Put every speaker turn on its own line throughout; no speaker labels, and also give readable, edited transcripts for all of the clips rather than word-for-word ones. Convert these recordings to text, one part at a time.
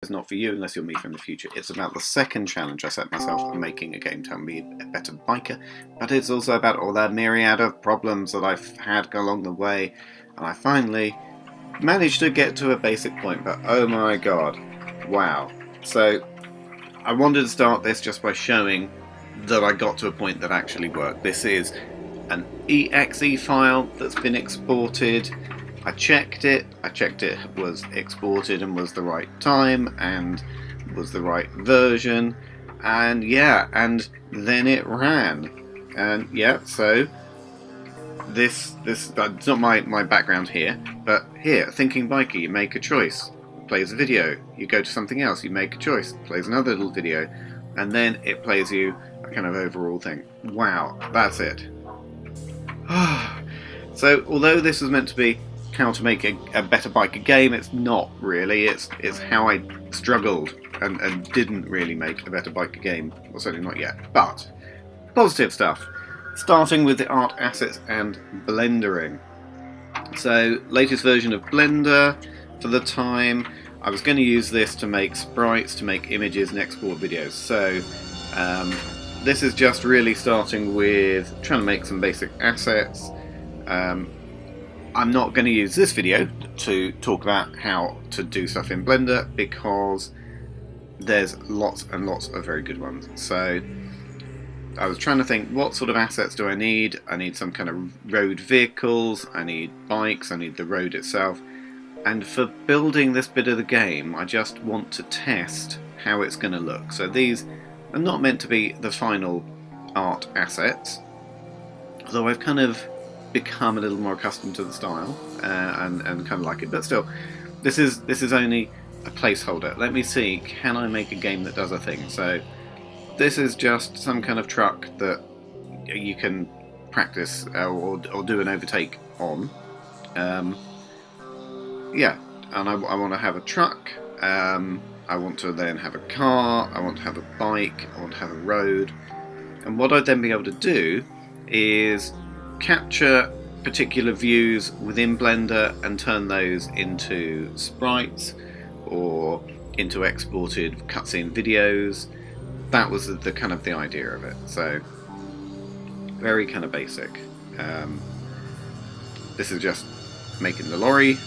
is not for you unless you're me from the future. It's about the second challenge I set myself of making a game to be a better biker, but it's also about all that myriad of problems that I've had along the way, and I finally managed to get to a basic point, but oh my god, wow. So I wanted to start this just by showing that I got to a point that actually worked. This is an exe file that's been exported. I checked it was exported and was the right time and was the right version, and yeah, and then it ran. And yeah, so this it's not my background here, but here, thinking biker, you make a choice, plays a video, you go to something else, you make a choice, plays another little video, and then it plays you a kind of overall thing. Wow, that's it. So although this was meant to be how to make a better biker game, it's not really. It's how I struggled and didn't really make a better biker game, or certainly not yet. But positive stuff, starting with the art assets and blendering. So latest version of Blender for the time. I was going to use this to make sprites, to make images and export videos. So this is just really starting with trying to make some basic assets. I'm not going to use this video to talk about how to do stuff in Blender because there's lots and lots of very good ones. So I was trying to think, what sort of assets do I need? I need some kind of road vehicles, I need bikes, I need the road itself. And for building this bit of the game, I just want to test how it's going to look. So these are not meant to be the final art assets, although I've kind of become a little more accustomed to the style and kind of like it, but still, this is only a placeholder. Let me see, can I make a game that does a thing? So this is just some kind of truck that you can practice or do an overtake on. Yeah, and I want to have a truck, I want to then have a car, I want to have a bike, I want to have a road, and what I'd then be able to do is capture particular views within Blender and turn those into sprites or into exported cutscene videos. That was the kind of the idea of it. So very kind of basic. This is just making the lorry,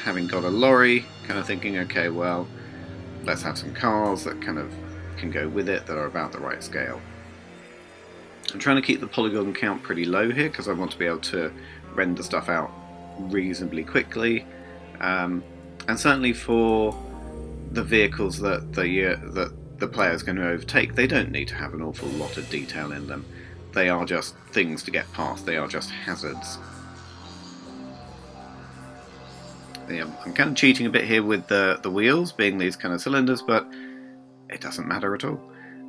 having got a lorry, kind of thinking, okay, well, let's have some cars that kind of can go with it that are about the right scale. I'm trying to keep the polygon count pretty low here because I want to be able to render stuff out reasonably quickly, and certainly for the vehicles that the player's going to overtake, they don't need to have an awful lot of detail in them. They are just things to get past, they are just hazards. Yeah, I'm kind of cheating a bit here with the wheels being these kind of cylinders, but it doesn't matter at all.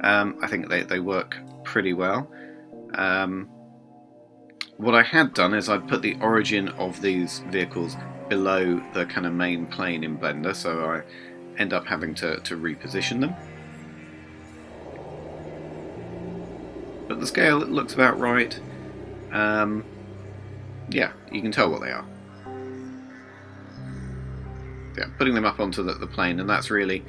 I think they work pretty well. What I had done is I'd put the origin of these vehicles below the kind of main plane in Blender, so I end up having to reposition them. But the scale looks about right. Yeah, you can tell what they are. Yeah, putting them up onto the plane, and that's really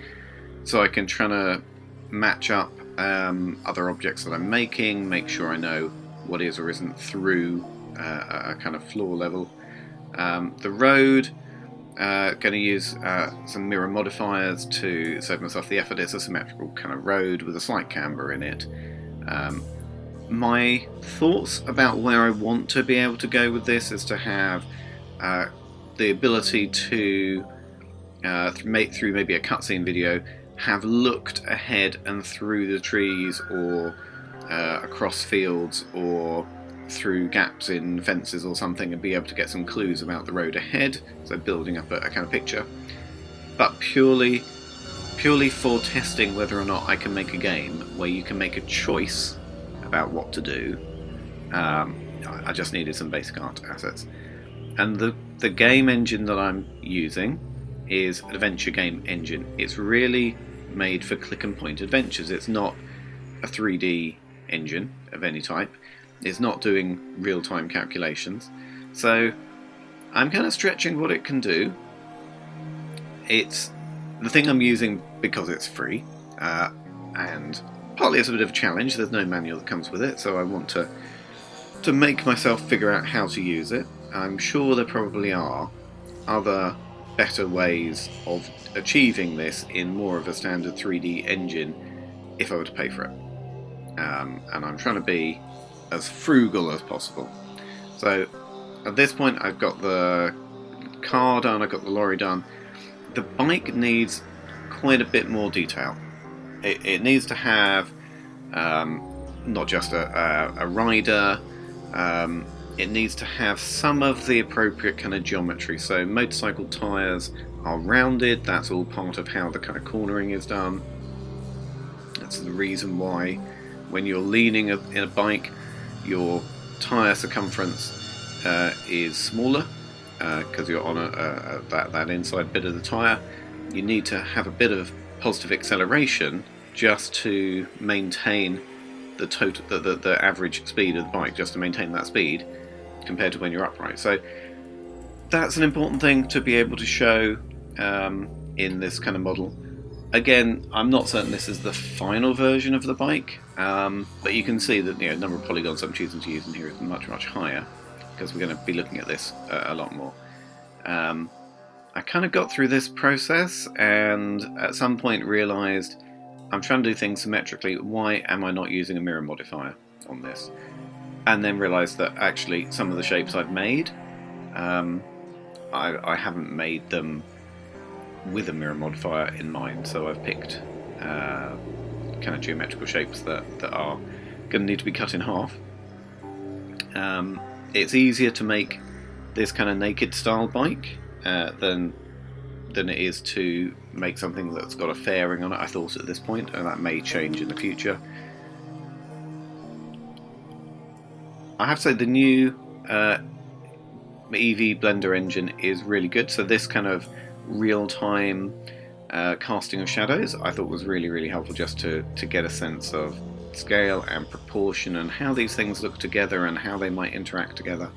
so I can try to match up other objects that I'm making, make sure I know what is or isn't through a kind of floor level. The road, going to use some mirror modifiers to save myself the effort. It's a symmetrical kind of road with a slight camber in it. My thoughts about where I want to be able to go with this is to have the ability to make through maybe a cutscene video, have looked ahead and through the trees or across fields or through gaps in fences or something and be able to get some clues about the road ahead, so building up a kind of picture, but purely for testing whether or not I can make a game where you can make a choice about what to do. I just needed some basic art assets, and the game engine that I'm using is an adventure game engine. It's really made for click and point adventures. It's not a 3D engine of any type. It's not doing real-time calculations. So I'm kind of stretching what it can do. It's the thing I'm using, because it's free, and partly it's a bit of a challenge, there's no manual that comes with it, so I want to make myself figure out how to use it. I'm sure there probably are other better ways of achieving this in more of a standard 3D engine if I were to pay for it. And I'm trying to be as frugal as possible. So at this point I've got the car done, I've got the lorry done. The bike needs quite a bit more detail. It needs to have not just a rider, it needs to have some of the appropriate kind of geometry. So motorcycle tyres are rounded, that's all part of how the kind of cornering is done. That's the reason why when you're leaning in a bike, your tyre circumference is smaller, because you're on that inside bit of the tyre. You need to have a bit of positive acceleration just to maintain the average speed of the bike, just to maintain that speed compared to when you're upright. So that's an important thing to be able to show in this kind of model. Again, I'm not certain this is the final version of the bike, but you can see that the number of polygons I'm choosing to use in here is much, much higher, because we're going to be looking at this a lot more. I kind of got through this process and at some point realised I'm trying to do things symmetrically. Why am I not using a mirror modifier on this? And then realised that actually some of the shapes I've made, I haven't made them with a mirror modifier in mind, so I've picked kind of geometrical shapes that are going to need to be cut in half. It's easier to make this kind of naked style bike than it is to make something that's got a fairing on it, I thought at this point, and that may change in the future. I have to say the new EV Blender engine is really good, so this kind of real-time casting of shadows I thought was really, really helpful, just to get a sense of scale and proportion and how these things look together and how they might interact together.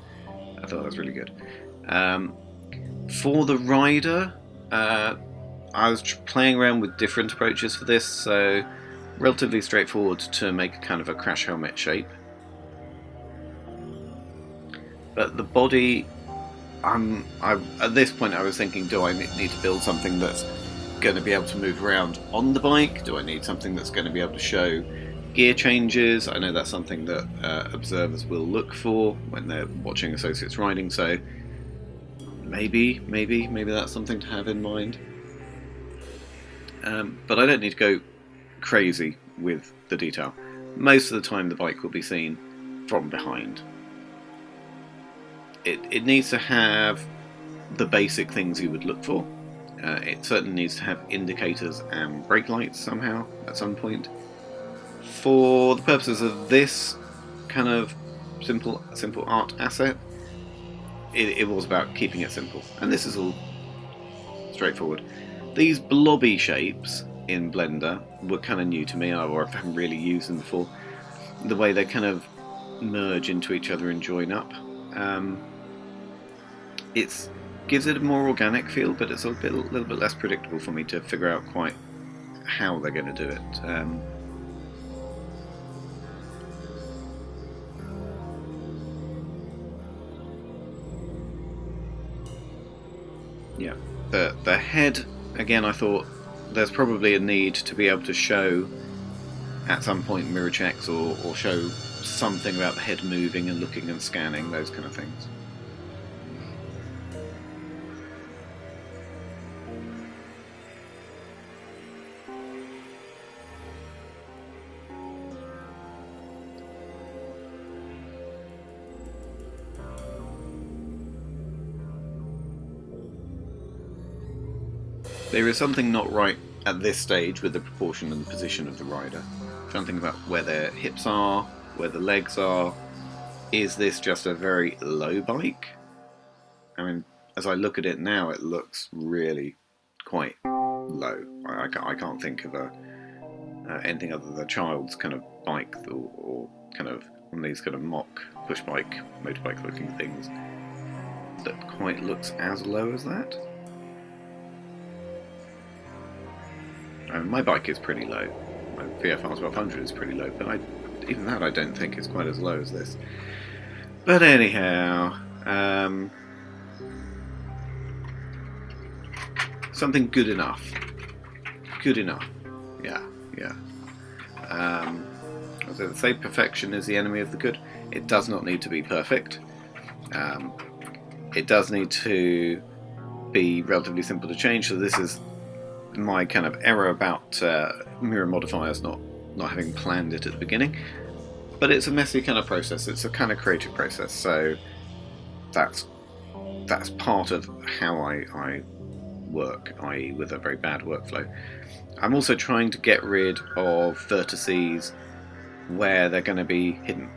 I thought that was really good. For the rider, I was playing around with different approaches for this, so relatively straightforward to make a kind of a crash helmet shape. But the body, at this point I was thinking, do I need to build something that's going to be able to move around on the bike? Do I need something that's going to be able to show gear changes? I know that's something that observers will look for when they're watching associates riding, so maybe that's something to have in mind. But I don't need to go crazy with the detail. Most of the time the bike will be seen from behind. It needs to have the basic things you would look for. It certainly needs to have indicators and brake lights somehow at some point. For the purposes of this kind of simple art asset, it was about keeping it simple, and this is all straightforward. These blobby shapes in Blender were kind of new to me, or I haven't really used them before. The way they kind of merge into each other and join up. It gives it a more organic feel, but it's a little bit less predictable for me to figure out quite how they're going to do it. Yeah, the head, again, I thought there's probably a need to be able to show at some point mirror checks or show something about the head moving and looking and scanning, those kind of things. There is something not right at this stage with the proportion and the position of the rider. I'm trying to think about where their hips are, where the legs are. Is this just a very low bike? I mean, as I look at it now, it looks really quite low. I can't think of anything other than a child's kind of bike or kind of one of these kind of mock push bike, motorbike looking things that quite looks as low as that. My bike is pretty low. My VFR 1200 is pretty low, but even that I don't think is quite as low as this. But anyhow, something good enough. Good enough. Yeah. As I say, perfection is the enemy of the good. It does not need to be perfect. It does need to be relatively simple to change. So this is my kind of error about mirror modifiers not having planned it at the beginning. But it's a messy kind of process. It's a kind of creative process. So that's part of how I work, i.e. with a very bad workflow. I'm also trying to get rid of vertices where they're going to be hidden.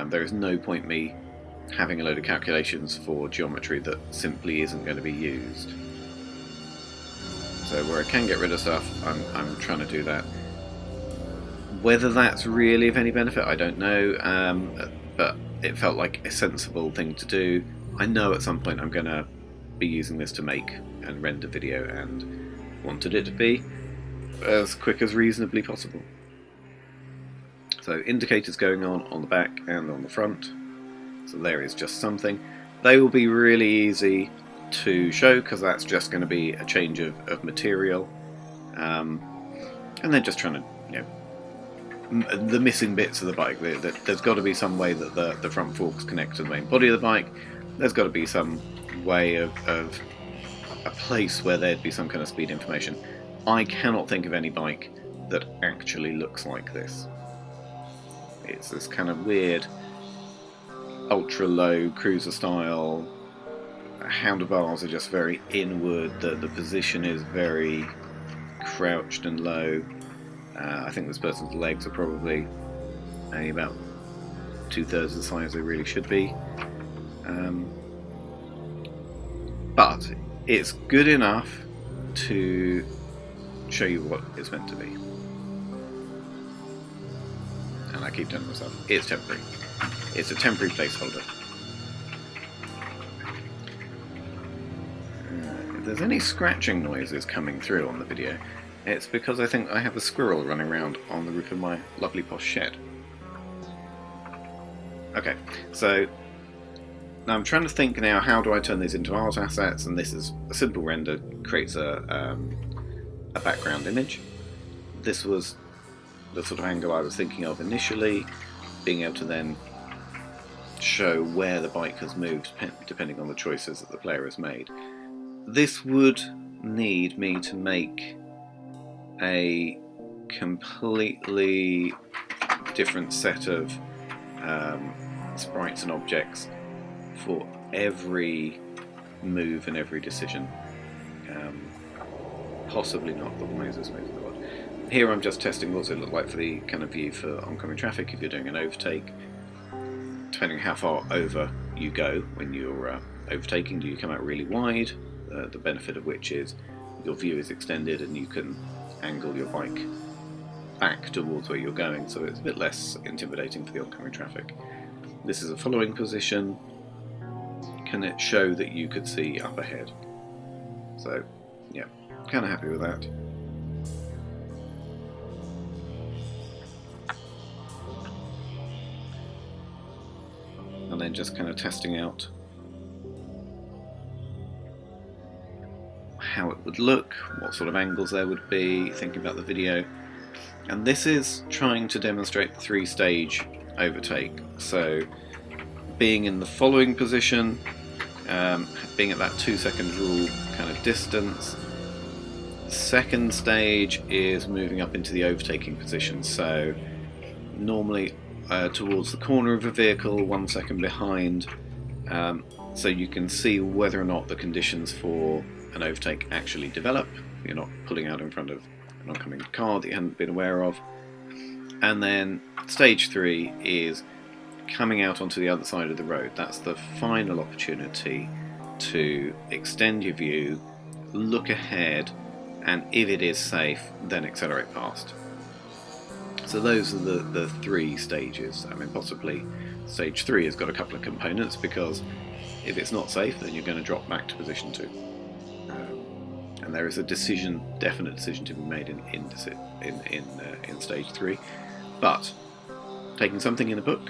There is no point me having a load of calculations for geometry that simply isn't going to be used. So where I can get rid of stuff, I'm trying to do that. Whether that's really of any benefit, I don't know, but it felt like a sensible thing to do. I know at some point I'm going to be using this to make and render video, and wanted it to be as quick as reasonably possible. So indicators going on the back and on the front. So there is just something. They will be really easy to show because that's just going to be a change of material, and then just trying to, the missing bits of the bike. There's got to be some way that the front forks connect to the main body of the bike. There's got to be some way of a place where there'd be some kind of speed information. I cannot think of any bike that actually looks like this. It's this kind of weird ultra low cruiser style. Handlebars are just very inward. The position is very crouched and low. I think this person's legs are probably only about 2/3 the size they really should be. But it's good enough to show you what it's meant to be. And I keep telling myself, it's temporary. It's a temporary placeholder. If there's any scratching noises coming through on the video, it's because I think I have a squirrel running around on the roof of my lovely posh shed. Okay, so now I'm trying to think now, how do I turn these into art assets? And this is a simple render, creates a background image. This was the sort of angle I was thinking of initially, being able to then show where the bike has moved depending on the choices that the player has made. This would need me to make a completely different set of sprites and objects for every move and every decision. Possibly not, but why is this moving a lot? Here I'm just testing what does it look like for the kind of view for oncoming traffic if you're doing an overtake. Depending on how far over you go when you're overtaking, do you come out really wide? The benefit of which is your view is extended and you can angle your bike back towards where you're going, so it's a bit less intimidating for the oncoming traffic. This is a following position. Can it show that you could see up ahead? So, yeah, kind of happy with that. And then just kind of testing out how it would look, what sort of angles there would be, thinking about the video. And this is trying to demonstrate the 3-stage overtake. So being in the following position, being at that 2-second rule kind of distance. The second stage is moving up into the overtaking position. So normally towards the corner of a vehicle, 1 second behind, so you can see whether or not the conditions for an overtake actually develop. You're not pulling out in front of an oncoming car that you hadn't been aware of. And then stage 3 is coming out onto the other side of the road. That's the final opportunity to extend your view, look ahead, and if it is safe, then accelerate past. So those are the 3 stages. I mean, possibly stage 3 has got a couple of components, because if it's not safe, then you're going to drop back to position 2. And and there is a definite decision to be made in stage 3. But taking something in a book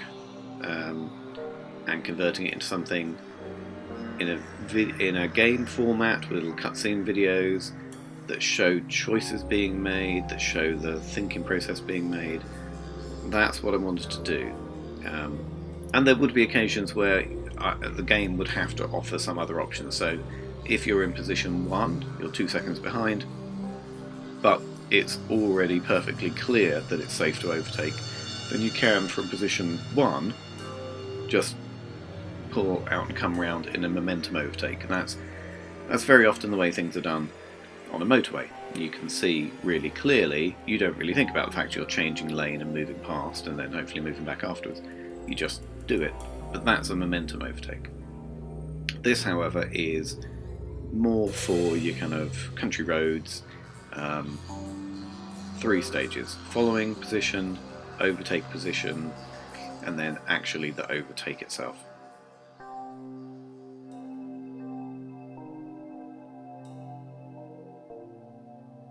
and converting it into something in a game format with little cutscene videos that show choices being made, that show the thinking process being made, that's what I wanted to do. And there would be occasions where the game would have to offer some other options. So if you're in position 1, you're 2 seconds behind, but it's already perfectly clear that it's safe to overtake, then you can, from position 1, just pull out and come round in a momentum overtake. And that's very often the way things are done on a motorway. You can see really clearly, you don't really think about the fact you're changing lane and moving past and then hopefully moving back afterwards. You just do it. But that's a momentum overtake. This, however, is more for your kind of country roads, 3 stages: following position, overtake position, and then actually the overtake itself.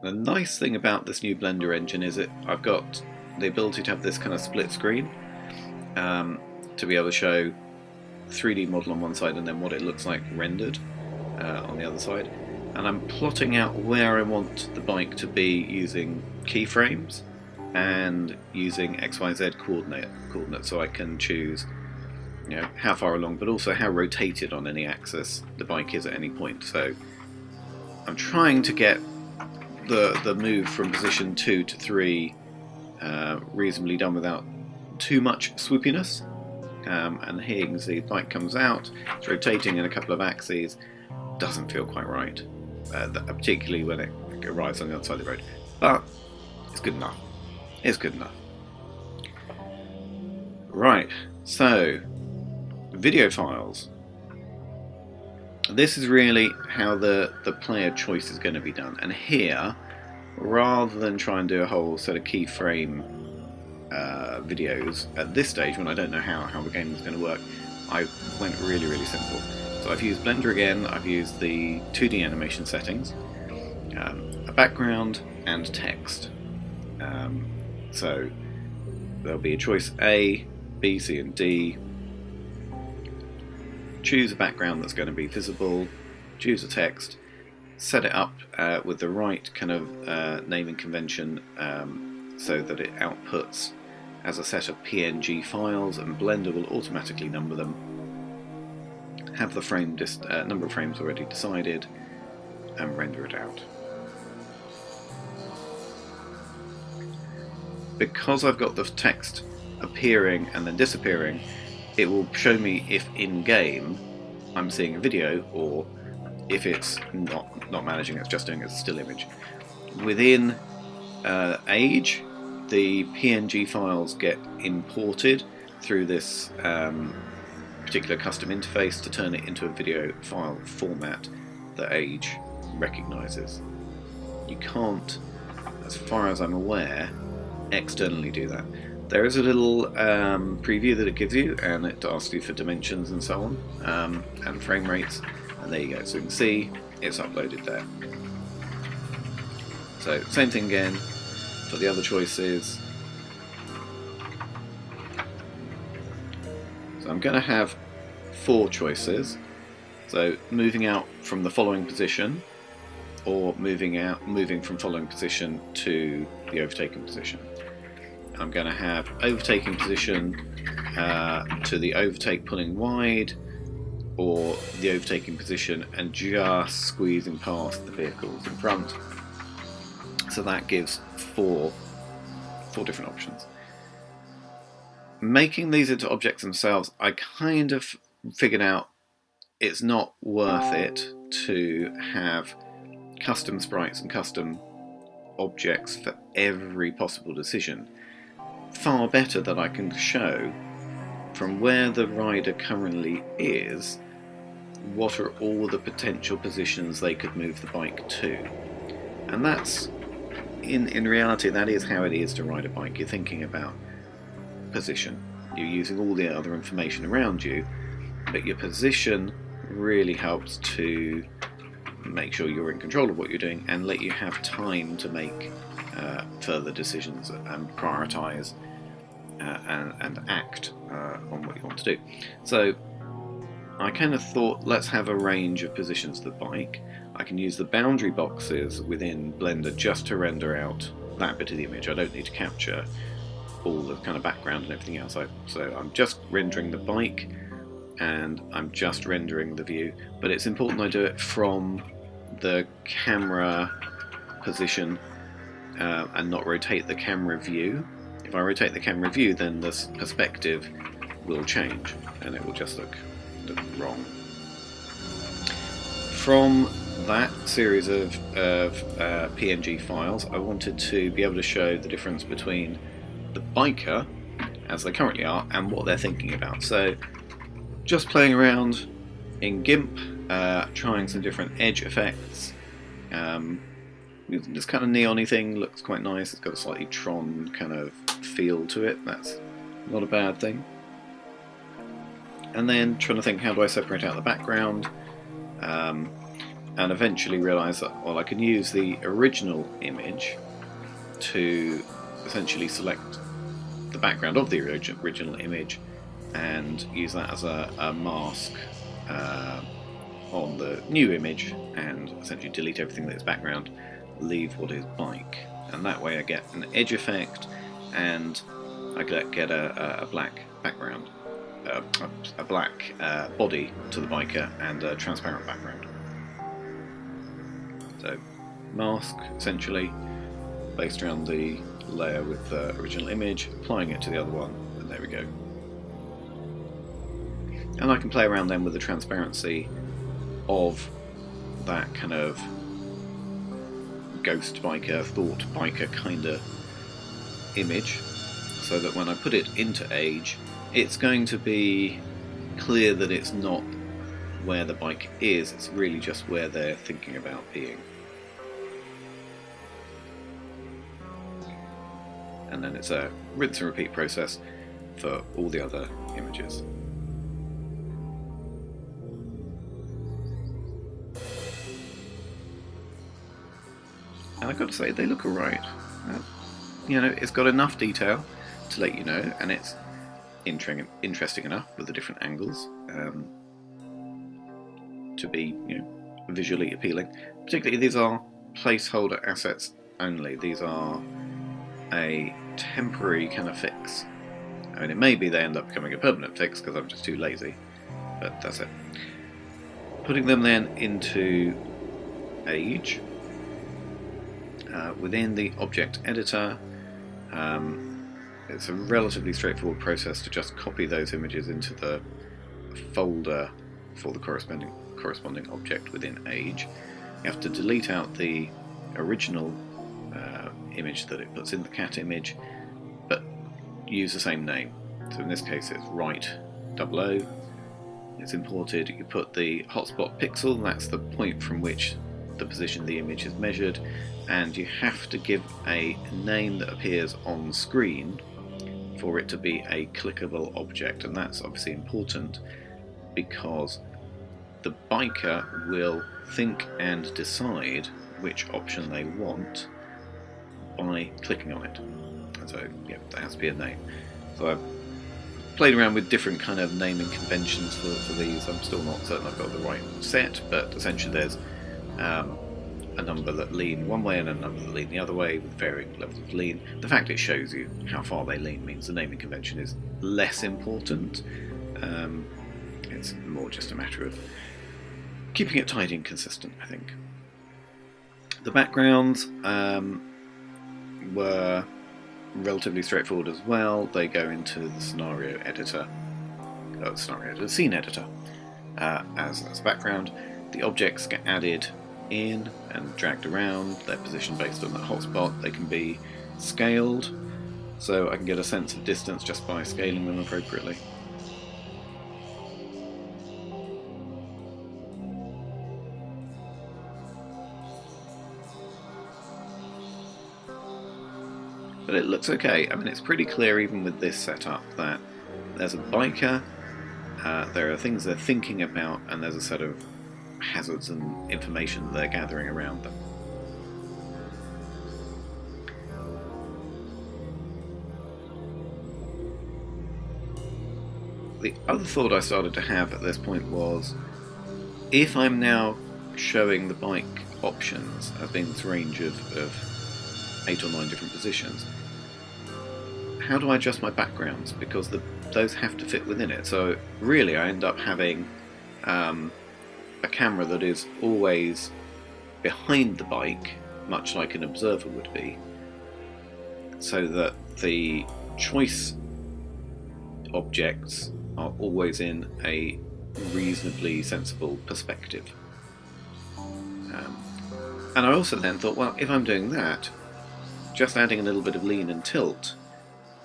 The nice thing about this new Blender engine is I've got the ability to have this kind of split screen, to be able to show 3D model on one side and then what it looks like rendered on the other side. And I'm plotting out where I want the bike to be using keyframes and using XYZ coordinates, so I can choose, you know, how far along, but also how rotated on any axis the bike is at any point. So I'm trying to get the move from position 2 to 3 reasonably done without too much swoopiness. And here you can see the bike comes out, it's rotating in a couple of axes, doesn't feel quite right, particularly when it arrives on the other side of the road. But it's good enough. It's good enough. Right, so video files. This is really how the player choice is going to be done. And here, rather than try and do a whole set of keyframe videos at this stage, when I don't know how the game is going to work, I went really, really simple. So I've used Blender again, I've used the 2D animation settings, a background and text. So there'll be a choice A, B, C and D. Choose a background that's going to be visible, choose a text, set it up with the right kind of naming convention so that it outputs as a set of PNG files, and Blender will automatically number them. Have the number of frames already decided, and render it out. Because I've got the text appearing and then disappearing, it will show me if in-game I'm seeing a video, or if it's not managing, it's just doing a still image. Within Age, the PNG files get imported through this particular custom interface to turn it into a video file format that Age recognises. You can't, as far as I'm aware, externally do that. There is a little preview that it gives you, and it asks you for dimensions and so on, and frame rates, and there you go. So you can see it's uploaded there. So same thing again for the other choices. So I'm going to have 4 choices. So moving out from the following position, or moving from following position to the overtaking position. I'm going to have overtaking position to the overtake pulling wide, or the overtaking position and just squeezing past the vehicles in front. So that gives 4 different options. Making these into objects themselves, I kind of figured out it's not worth it to have custom sprites and custom objects for every possible decision. Far better that I can show from where the rider currently is what are all the potential positions they could move the bike to. And that's, in reality, that is how it is to ride a bike. You're thinking about position. You're using all the other information around you, but your position really helps to make sure you're in control of what you're doing and let you have time to make further decisions and prioritise and act on what you want to do. So I kind of thought, let's have a range of positions of the bike. I can use the boundary boxes within Blender just to render out that bit of the image. I don't need to capture all the kind of background and everything else. So I'm just rendering the bike and I'm just rendering the view, but it's important I do it from the camera position and not rotate the camera view. If I rotate the camera view, then this perspective will change and it will just look wrong. From that series of PNG files, I wanted to be able to show the difference between the biker, as they currently are, and what they're thinking about. So just playing around in GIMP, trying some different edge effects. This kind of neon-y thing looks quite nice. It's got a slightly Tron kind of feel to it. That's not a bad thing. And then trying to think, how do I separate out the background? And eventually realise that, well, I can use the original image to essentially select the background of the original image and use that as a mask on the new image, and essentially delete everything that is background, leave what is bike, and that way I get an edge effect and I get a black background, a black body to the biker and a transparent background. So mask essentially based around the layer with the original image, applying it to the other one, and there we go. And I can play around then with the transparency of that kind of ghost biker, thought biker kind of image, so that when I put it into Age, it's going to be clear that it's not where the bike is, it's really just where they're thinking about being. And then it's a rinse and repeat process for all the other images. And I've got to say, they look alright. You know, it's got enough detail to let you know, and it's interesting enough with the different angles to be, you know, visually appealing. Particularly, these are placeholder assets only. These are a temporary kind of fix. I mean, it may be they end up becoming a permanent fix because I'm just too lazy, but that's it. Putting them then into Age. Within the object editor, it's a relatively straightforward process to just copy those images into the folder for the corresponding object within Age. You have to delete out the original image that it puts in the cat image, but use the same name. So in this case it's right 00. It's imported. You put the hotspot pixel, that's the point from which the position of the image is measured, and you have to give a name that appears on screen for it to be a clickable object, and that's obviously important because the biker will think and decide which option they want by clicking on it. And so, yeah, there has to be a name. So I've played around with different kind of naming conventions for these. I'm still not certain I've got the right set, but essentially there's a number that lean one way and a number that lean the other way with varying levels of lean. The fact it shows you how far they lean means the naming convention is less important. It's more just a matter of keeping it tidy and consistent, I think. The backgrounds were relatively straightforward as well. They go into the scenario editor, scene editor as a background. The objects get added in and dragged around. They're positioned based on that hotspot. They can be scaled, so I can get a sense of distance just by scaling them appropriately. But it looks okay. I mean, it's pretty clear even with this setup that there's a biker, there are things they're thinking about, and there's a set of hazards and information that they're gathering around them. The other thought I started to have at this point was, if I'm now showing the bike options as being this range of 8 or 9 different positions, how do I adjust my backgrounds? Because those have to fit within it. So really I end up having a camera that is always behind the bike, much like an observer would be, so that the choice objects are always in a reasonably sensible perspective. And I also then thought, well, if I'm doing that, just adding a little bit of lean and tilt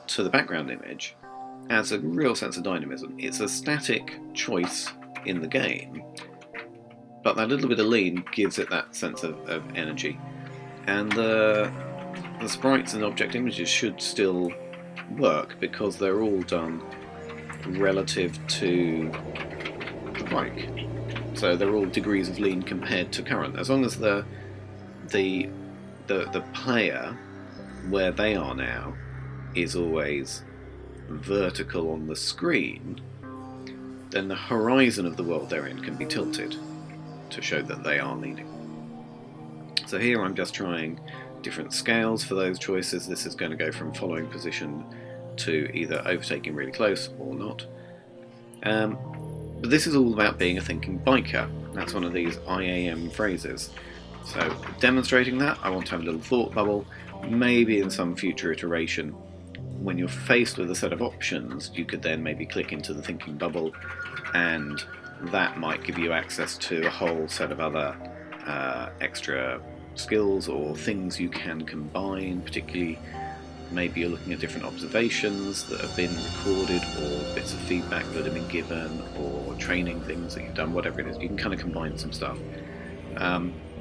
to the background image adds a real sense of dynamism. It's a static choice in the game, but that little bit of lean gives it that sense of energy. And the sprites and object images should still work because they're all done relative to the bike. So they're all degrees of lean compared to current. As long as the player, where they are now, is always vertical on the screen, then the horizon of the world they're in can be tilted to show that they are leaning. So here I'm just trying different scales for those choices. This is going to go from following position to either overtaking really close or not. But this is all about being a thinking biker. That's one of these IAM phrases. So demonstrating that, I want to have a little thought bubble. Maybe in some future iteration, when you're faced with a set of options, you could then maybe click into the thinking bubble, and that might give you access to a whole set of other extra skills or things you can combine. Particularly, maybe you're looking at different observations that have been recorded, or bits of feedback that have been given, or training things that you've done, whatever it is. You can kind of combine some stuff.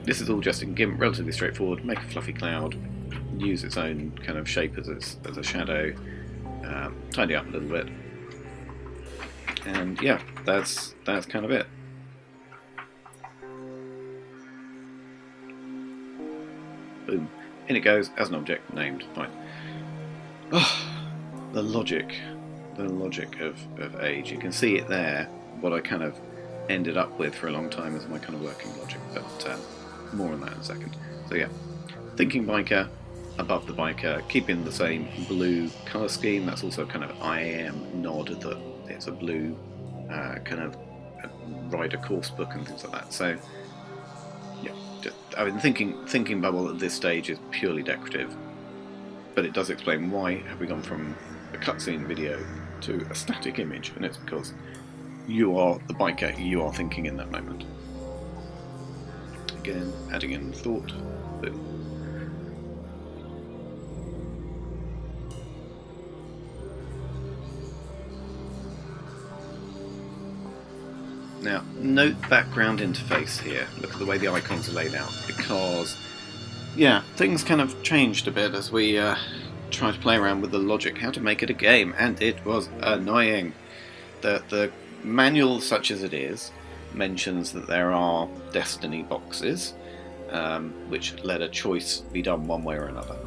This is all just in GIMP, relatively straightforward. Make a fluffy cloud, use its own kind of shape as a shadow, tidy up a little bit, and yeah, that's kind of it. Boom, in it goes as an object named. Fine. Oh, the logic of age. You can see it there. What I kind of ended up with for a long time is my kind of working logic, but more on that in a second. So yeah, thinking biker, above the biker, keeping the same blue colour scheme. That's also kind of IAM nod that it's a blue kind of rider course book and things like that. So yeah, I mean, thinking bubble at this stage is purely decorative, but it does explain why have we gone from a cutscene video to a static image, and it's because you are the biker, you are thinking in that moment. Again, adding in thought. Boom. Now, note background interface here. Look at the way the icons are laid out, because, yeah, things kind of changed a bit as we tried to play around with the logic, how to make it a game, and it was annoying. The manual, such as it is, mentions that there are destiny boxes, which let a choice be done one way or another.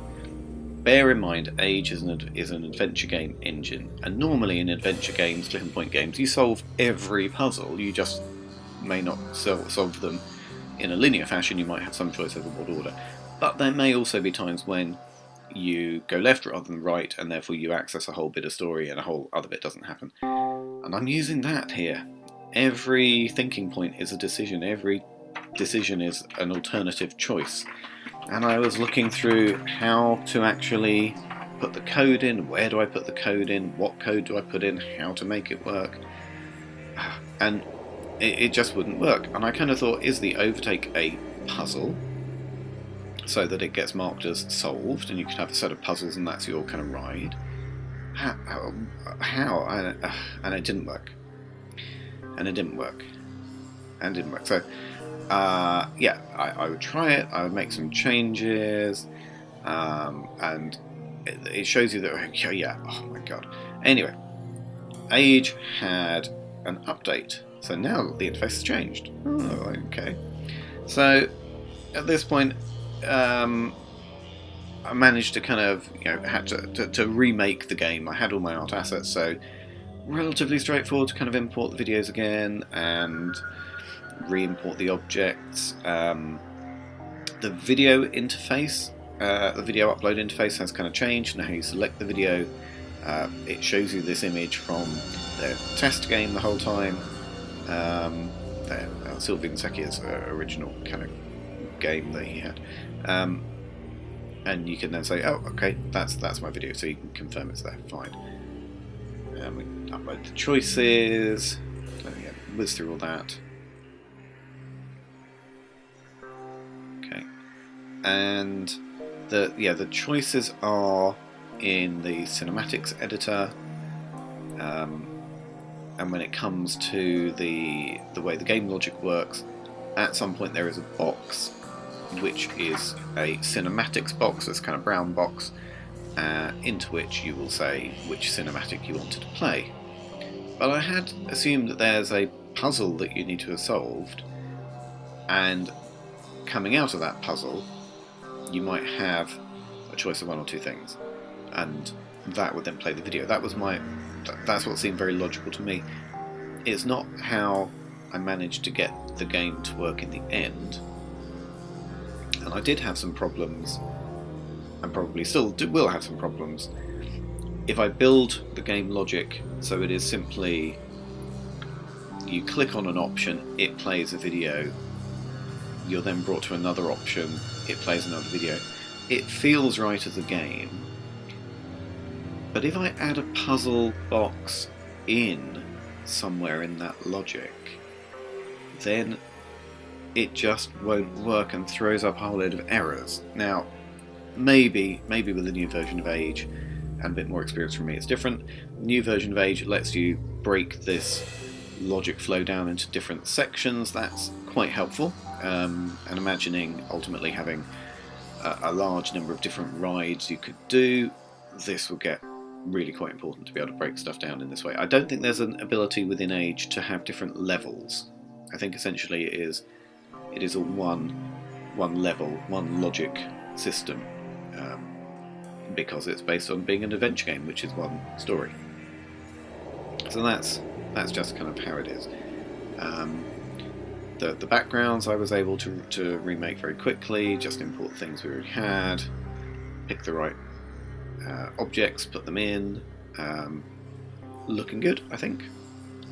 Bear in mind, Age is an adventure game engine, and normally in adventure games, click and point games, you solve every puzzle. You just may not solve them in a linear fashion. You might have some choice over what order, but there may also be times when you go left rather than right, and therefore you access a whole bit of story and a whole other bit doesn't happen. And I'm using that here. Every thinking point is a decision. Every decision is an alternative choice. And I was looking through how to actually put the code in, where do I put the code in, what code do I put in, how to make it work. And it just wouldn't work. And I kind of thought, is the overtake a puzzle so that it gets marked as solved and you can have a set of puzzles and that's your kind of ride? How? And it didn't work. And it didn't work. And it didn't work. So, yeah, I would try it, I would make some changes, and it shows you that, yeah, oh my god. Anyway, Age had an update So now the interface has changed. Oh, okay. So at this point, I managed to kind of, had to remake the game. I had all my art assets, so relatively straightforward to kind of import the videos again and re-import the objects. The video interface, the video upload interface has kind of changed. Now you select the video, it shows you this image from the test game the whole time. Sylvain Sekia's original kind of game that he had. And you can then say, oh, okay, that's my video, so you can confirm it's there, fine. And we upload the choices, so yeah, whiz through all that. Okay, and the choices are in the cinematics editor, and when it comes to the way the game logic works, at some point there is a box which is a cinematics box, this kind of brown box, into which you will say which cinematic you wanted to play. But I had assumed that there's a puzzle that you need to have solved, and coming out of that puzzle you might have a choice of one or two things, and that would then play the video. That's what seemed very logical to me. It's not how I managed to get the game to work in the end. And I did have some problems, and probably still will have some problems, if I build the game logic so it is simply you click on an option, it plays a video, you're then brought to another option, it plays another video. It feels right as a game, but if I add a puzzle box in somewhere in that logic, then it just won't work and throws up a whole load of errors. Now, maybe with the new version of Age and a bit more experience from me, it's different. The new version of Age lets you break this logic flow down into different sections. That's quite helpful. And imagining ultimately having a large number of different rides you could do, this will get really quite important to be able to break stuff down in this way. I don't think there's an ability within Age to have different levels. I think essentially it is a one level, one logic system, because it's based on being an adventure game, which is one story. So that's just kind of how it is. The backgrounds I was able to remake very quickly, just import things we already had, pick the right objects, put them in, looking good, I think.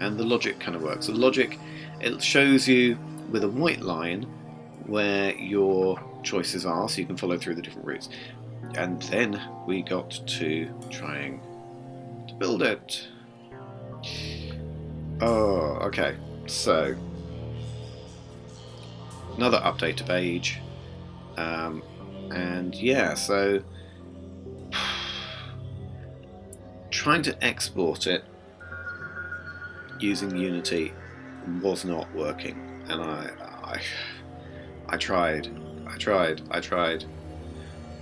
And the logic kind of works. The logic, it shows you with a white line where your choices are, so you can follow through the different routes. And then we got to trying to build it. Oh, okay. So another update of Age, and yeah, so trying to export it using Unity was not working, and I tried.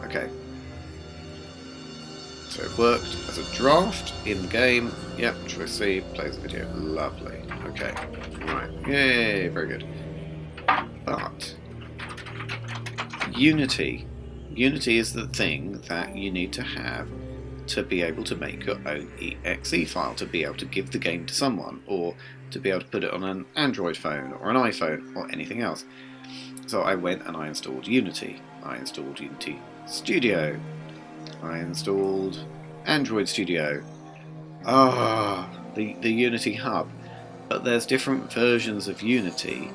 Okay, so it worked as a draft in the game. Yep, choice C, plays the video. Lovely. Okay, right, yay, very good. But Unity is the thing that you need to have to be able to make your own exe file, to be able to give the game to someone, or to be able to put it on an Android phone or an iPhone or anything else. So I went and I installed Unity. I installed Unity Studio. I installed Android Studio. The Unity Hub. But there's different versions of Unity,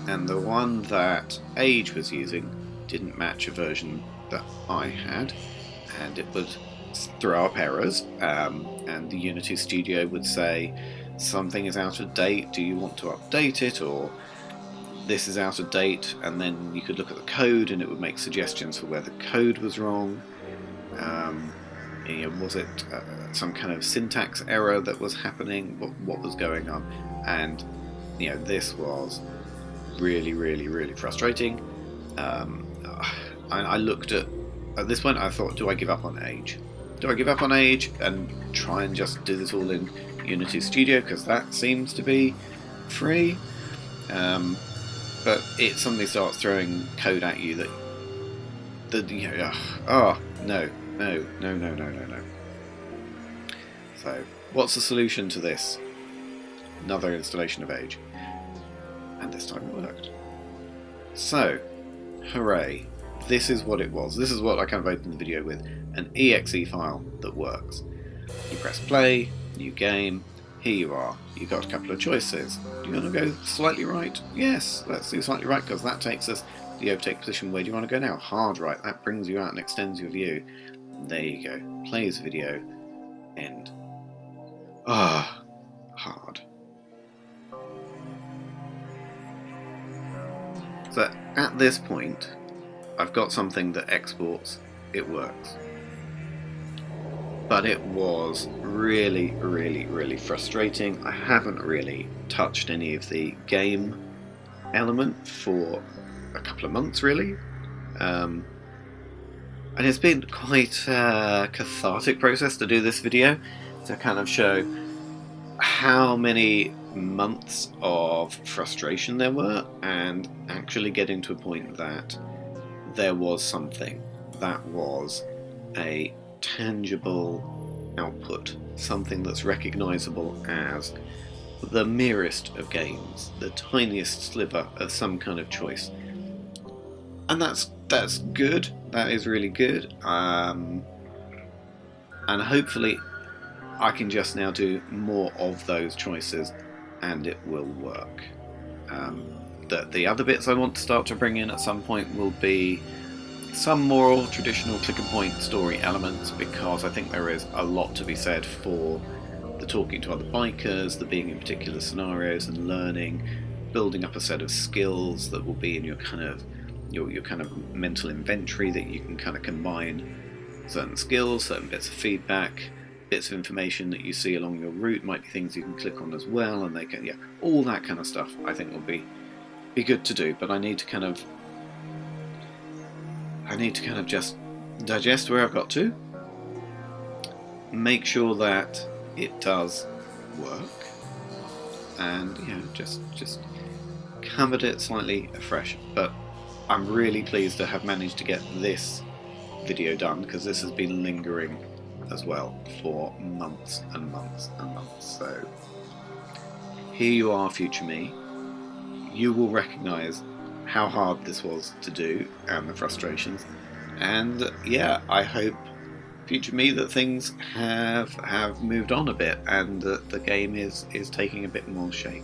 and the one that Age was using didn't match a version that I had, and it would throw up errors, and the Unity Studio would say something is out of date, do you want to update it, or this is out of date, and then you could look at the code and it would make suggestions for where the code was wrong. Was it some kind of syntax error that was happening? What was going on? And this was really, really, really frustrating. I looked at this point, I thought, do I give up on Age? Do I give up on Age and try and just do this all in Unity Studio? Because that seems to be free, but it suddenly starts throwing code at you no. So, what's the solution to this? Another installation of Age. And this time it worked. So, hooray. This is what it was. This is what I kind of opened the video with. An exe file that works. You press play, new game, here you are. You've got a couple of choices. Do you want to go slightly right? Yes, let's do slightly right because that takes us to the overtake position. Where do you want to go now? Hard right. That brings you out and extends your view. There you go. Plays video. End. Hard. So at this point, I've got something that exports, it works. But it was really, really, really frustrating. I haven't really touched any of the game element for a couple of months, really. And it's been quite a cathartic process to do this video, to kind of show how many months of frustration there were, and actually getting to a point that there was something that was a tangible output, something that's recognizable as the merest of games, the tiniest sliver of some kind of choice. And that's good. That is really good. And hopefully I can just now do more of those choices and it will work. The other bits I want to start to bring in at some point will be some more traditional click and point story elements, because I think there is a lot to be said for the talking to other bikers, the being in particular scenarios and learning, building up a set of skills that will be in your kind of mental inventory, that you can kind of combine certain skills, certain bits of feedback, bits of information that you see along your route, might be things you can click on as well, and they can, all that kind of stuff I think will be good to do. But I need to kind of just digest where I've got to, make sure that it does work, and just covered it slightly afresh. But I'm really pleased to have managed to get this video done, because this has been lingering as well for months and months and months. So here you are, future me. You will recognise how hard this was to do and the frustrations, and I hope, future me, that things have moved on a bit and that the game is taking a bit more shape.